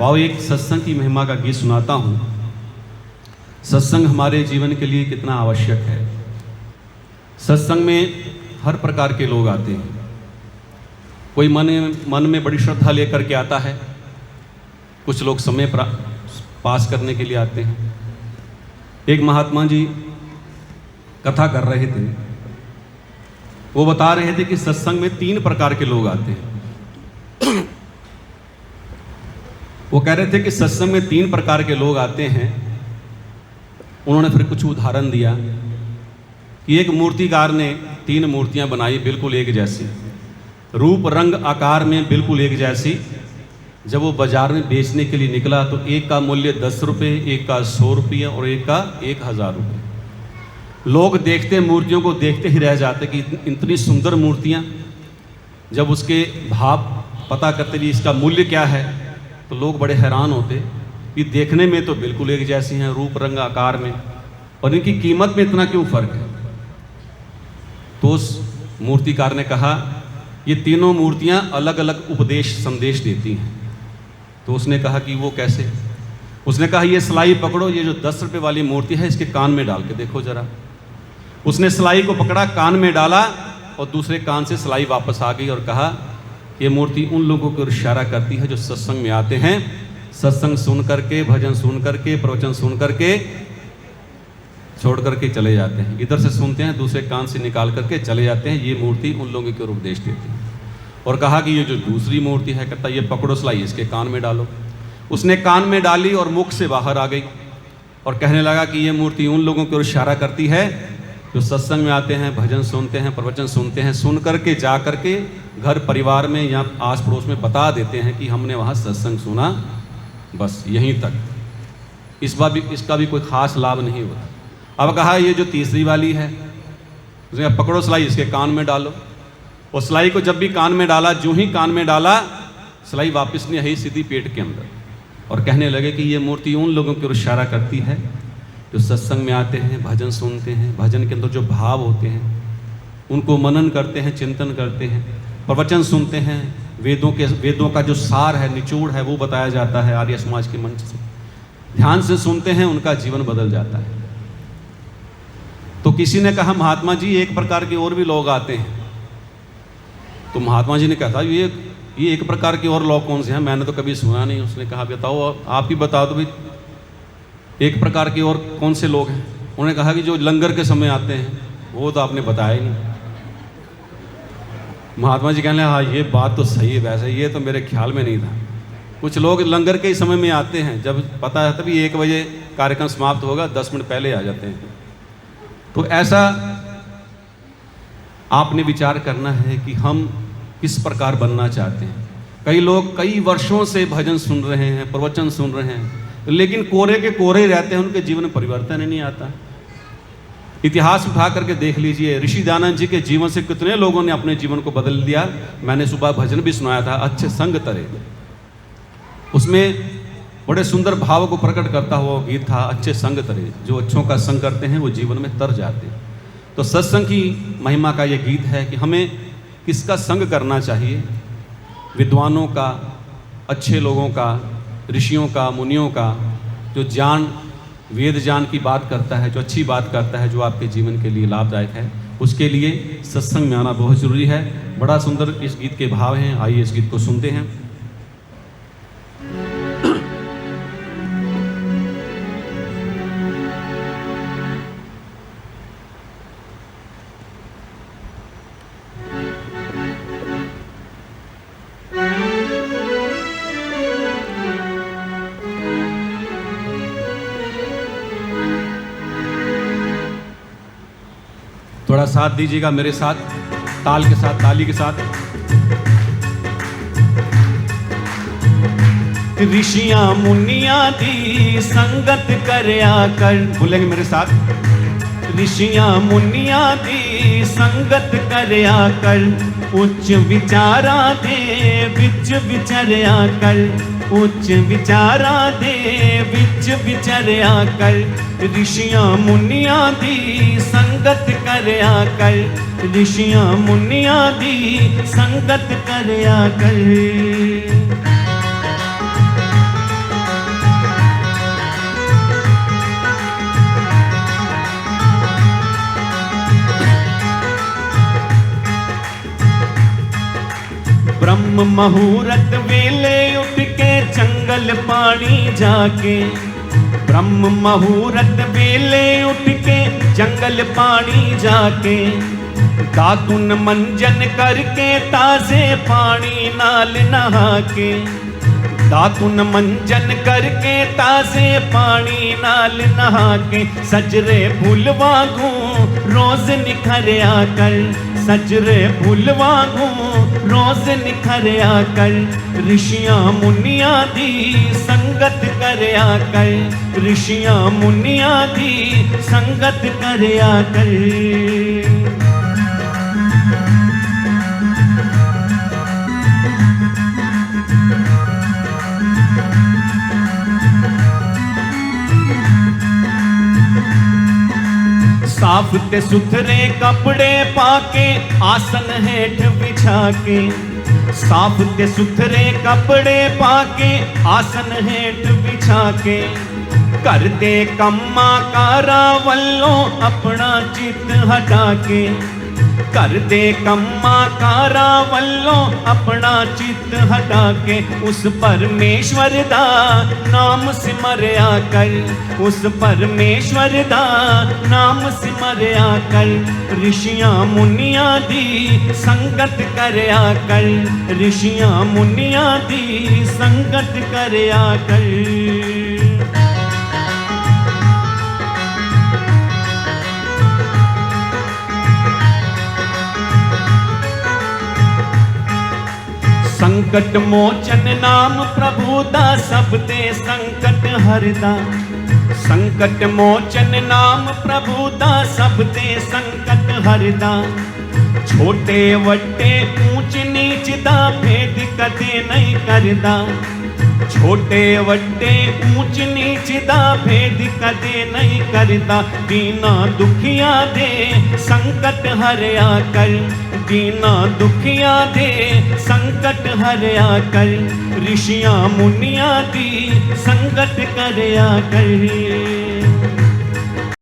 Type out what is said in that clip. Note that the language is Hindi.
वाओ, एक सत्संग की महिमा का गीत सुनाता हूँ। सत्संग हमारे जीवन के लिए कितना आवश्यक है। सत्संग में हर प्रकार के लोग आते हैं। कोई मन में बड़ी श्रद्धा लेकर के आता है, कुछ लोग समय पास करने के लिए आते हैं। एक महात्मा जी कथा कर रहे थे, वो बता रहे थे कि सत्संग में 3 प्रकार के लोग आते हैं। वो कह रहे थे कि सत्संग में 3 प्रकार के लोग आते हैं। उन्होंने फिर कुछ उदाहरण दिया कि एक मूर्तिकार ने 3 मूर्तियां बनाई, बिल्कुल एक जैसी, रूप रंग आकार में बिल्कुल एक जैसी। जब वो बाजार में बेचने के लिए निकला तो एक का मूल्य 10 रुपये, एक का 100 रुपये और एक का 1000 रुपये। लोग देखते, मूर्तियों को देखते ही रह जाते कि इतनी सुंदर मूर्तियां। जब उसके भाव पता करते भी इसका मूल्य क्या है तो लोग बड़े हैरान होते कि देखने में तो बिल्कुल एक जैसी हैं, रूप रंग आकार में, और इनकी कीमत में इतना क्यों फर्क है। तो उस मूर्तिकार ने कहा ये तीनों मूर्तियां अलग अलग उपदेश संदेश देती हैं। तो उसने कहा कि वो कैसे। उसने कहा ये सिलाई पकड़ो, ये जो 10 रुपये वाली मूर्ति है इसके कान में डाल के देखो जरा। उसने सिलाई को पकड़ा, कान में डाला और दूसरे कान से सिलाई वापस आ गई और कहा ये मूर्ति उन लोगों को इशारा करती है जो सत्संग में आते हैं, सत्संग सुन करके, भजन सुन करके, प्रवचन सुन करके छोड़ करके चले जाते हैं। इधर से सुनते हैं, दूसरे कान से निकाल करके चले जाते हैं। ये मूर्ति उन लोगों को उपदेश देती है। और कहा कि ये जो दूसरी मूर्ति है, कहता ये पकड़ो सिलाई, इसके कान में डालो। उसने कान में डाली और मुख से बाहर आ गई और कहने लगा कि ये मूर्ति उन लोगों को इशारा करती है जो सत्संग में आते हैं, भजन सुनते हैं, प्रवचन सुनते हैं, सुन करके जा करके घर परिवार में या आस पड़ोस में बता देते हैं कि हमने वहाँ सत्संग सुना, बस यहीं तक। इसका भी कोई खास लाभ नहीं होता। अब कहा ये जो तीसरी वाली है, उसने पकड़ो सिलाई, इसके कान में डालो। और सिलाई को जब भी कान में डाला, जो ही कान में डाला, सिलाई वापस नहीं आई, सीधी पेट के अंदर। और कहने लगे कि ये मूर्ति उन लोगों की ओर इशारा करती है जो सत्संग में आते हैं, भजन सुनते हैं, भजन के अंदर जो भाव होते हैं उनको मनन करते हैं, चिंतन करते हैं, प्रवचन सुनते हैं, वेदों का जो सार है, निचोड़ है, वो बताया जाता है आर्य समाज के मंच से, ध्यान से सुनते हैं, उनका जीवन बदल जाता है। तो किसी ने कहा महात्मा जी एक प्रकार के और भी लोग आते हैं। तो महात्मा जी ने कहा ये एक प्रकार के और लोग कौन से हैं, मैंने तो कभी सुना नहीं। उसने कहा बताओ, आप ही बता दो भाई एक प्रकार के और कौन से लोग हैं। उन्होंने कहा कि जो लंगर के समय आते हैं, वो तो आपने बताया ही नहीं। महात्मा जी कहने हाँ ये बात तो सही है, वैसे ये तो मेरे ख्याल में नहीं था। कुछ लोग लंगर के समय में आते हैं, जब पता है तभी 1 बजे कार्यक्रम समाप्त होगा, 10 मिनट पहले आ जाते हैं। तो ऐसा आपने विचार करना है कि हम किस प्रकार बनना चाहते हैं। कई लोग कई वर्षों से भजन सुन रहे हैं, प्रवचन सुन रहे हैं, लेकिन कोरे के कोरे रहते हैं, उनके जीवन में परिवर्तन ही नहीं आता। इतिहास उठा करके देख लीजिए, ऋषि दयानंद जी के जीवन से कितने लोगों ने अपने जीवन को बदल दिया। मैंने सुबह भजन भी सुनाया था, अच्छे संग तरे। उसमें बड़े सुंदर भाव को प्रकट करता हुआ गीत था, अच्छे संग तरे। जो अच्छों का संग करते हैं वो जीवन में तर जाते हैं। तो सत्संग की महिमा का ये गीत है कि हमें किसका संग करना चाहिए। विद्वानों का, अच्छे लोगों का, ऋषियों का, मुनियों का, जो ज्ञान वेद ज्ञान की बात करता है, जो अच्छी बात करता है, जो आपके जीवन के लिए लाभदायक है, उसके लिए सत्संग में आना बहुत ज़रूरी है। बड़ा सुंदर इस गीत के भाव हैं, आइए इस गीत को सुनते हैं। थोड़ा साथ दीजिएगा मेरे साथ, ताल के साथ, ताली के साथ। ऋषियां मुनियां दी संगत करया कर, बोलेंगे मेरे साथ। ऋषियां मुनियां दी संगत करया कर, उच्च विचारा दे विच विचरया कर, उच्च विचारा दे विच विचरया कर। ऋषियां मुनियां दी संगत करया कर, ऋषियां मुनियां दी संगत करया कर। ब्रह्म मुहूर्त वेले उठ के जंगल पानी जाके, ब्रह्म मुहूर्त वेले उठ के जंगल पानी जाके, दातुन मंजन करके ताजे पानी नाल नहा के, दातुन मंजन करके ताजे पानी नाल नहा के, सजरे फुल वांगू रोज निखरिया कर, सजरे फुल वांगू रोज निखरिया कर, ऋषियां मुनियां दी संगत करया कर, ऋषियां मुनियां दी संगत करया कर। साफ ते सुथरे कपड़े पाके आसन हेठ बिछा के, साफ ते सुथरे कपड़े पाके आसन हेठ बिछा के, करते कम्मा कारा वल्लों अपना चित हटा के, करते कम्मा कारा वल्लों अपना चित हटा के, उस परमेश्वर दा नाम सिमरया कर, उस परमेश्वर दा नाम सिमरया कर, ऋषियां मुनियां दी संगत करया कर, ऋषियां मुनियां दी संगत करया कर। संकट मोचन नाम प्रभु दा सब ते संकट हरदा, संकट मोचन नाम प्रभु दा सब ते संकट हरदा, छोटे वड्डे ऊंच नीच दा भेद कदे नहीं करदा, छोटे वड्डे ऊंच नीच दा भेद कदे नहीं करदा, दीना दुखिया दे संकट हरया कर, दीना दुखिया दे संकट हरया कर, ऋषियां मुनियां दी संगत करया कर।